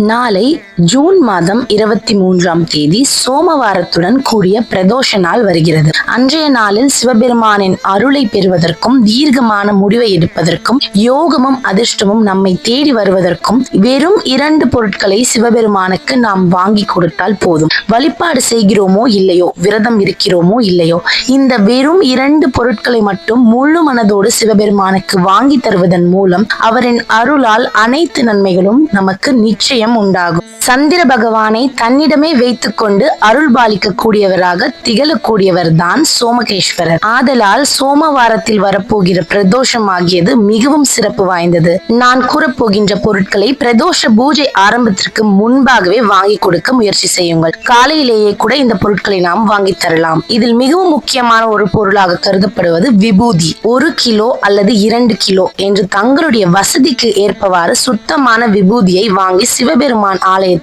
நாளை ஜூன் மாதம் 23ஆம் தேதி சோமவாரத்துடன் கூடிய பிரதோஷ நாள் வருகிறது. அன்றைய நாளில் சிவபெருமானின் அருளை பெறுவதற்கும் தீர்க்கமான முடிவை எடுப்பதற்கும் யோகமும் அதிர்ஷ்டமும் நம்மை தேடி வருவதற்கும் வெறும் 2 பொருட்களை சிவபெருமானுக்கு நாம் வாங்கி கொடுத்தால் போதும். வழிபாடு செய்கிறோமோ இல்லையோ, விரதம் இருக்கிறோமோ இல்லையோ, இந்த வெறும் 2 பொருட்களை மட்டும் முழு மனதோடு சிவபெருமானுக்கு வாங்கி தருவதன் மூலம் அவரின் அருளால் அனைத்து நன்மைகளும் நமக்கு நிச்சயம் உண்டாகும். சந்திர பகவானை தன்னிடமே வைத்துக் கொண்டு அருள் பாலிக்க கூடியவராக திகழக்கூடியவர் தான் சோமகேஸ்வரர். ஆதலால் சோமவாரத்தில் வரப்போகிற பிரதோஷம் ஆகியது மிகவும் சிறப்பு வாய்ந்தது. நான் கூறப்போகின்ற பொருட்களை பிரதோஷ பூஜை ஆரம்பத்திற்கு முன்பாகவே வாங்கி கொடுக்க முயற்சி செய்யுங்கள். காலையிலேயே கூட இந்த பொருட்களை நாம் வாங்கி தரலாம். இதில் மிகவும் முக்கியமான ஒரு பொருளாக கருதப்படுவது விபூதி. 1 கிலோ அல்லது 2 கிலோ என்று தங்களுடைய வசதிக்கு ஏற்பவாறு சுத்தமான விபூதியை வாங்கி சிவபெருமான் ஆலயத்திற்கு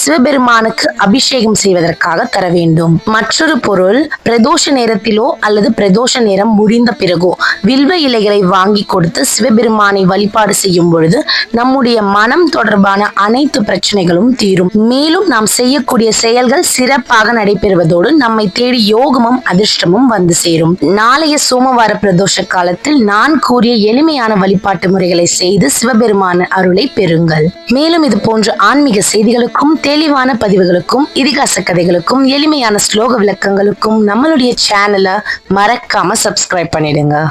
சிவபெருமானுக்கு அபிஷேகம் செய்வதற்காக தர வேண்டும். மற்றொரு பொருள், பிரதோஷ நேரத்திலோ அல்லது பிரதோஷ நேரம் முடிந்த பிறகோ வில்வ இலைகளை வாங்கி கொடுத்து சிவபெருமானை வழிபாடு செய்யும் பொழுது நம்முடைய மனம் தொடர்பான அனைத்து பிரச்சனைகளும் தீரும். மேலும் நாம் செய்யக்கூடிய செயல்கள் சிறப்பாக நடைபெறுவதோடு நம்மை தேடி யோகமும் அதிர்ஷ்டமும் வந்து சேரும். நாளைய சோமவார பிரதோஷ காலத்தில் நான் கூறிய எளிமையான வழிபாட்டு முறைகளை செய்து சிவபெருமான அருளை பெறுங்கள். மேலும் இது போன்ற ஆன்மீக செய்திகளுக்கும் தெளிவான பதிவுகளுக்கும் இதிகாச கதைகளுக்கும் எளிமையான ஸ்லோக விளக்கங்களுக்கும் நம்மளுடைய சேனலை மறக்காம சப்ஸ்கிரைப் பண்ணிடுங்க.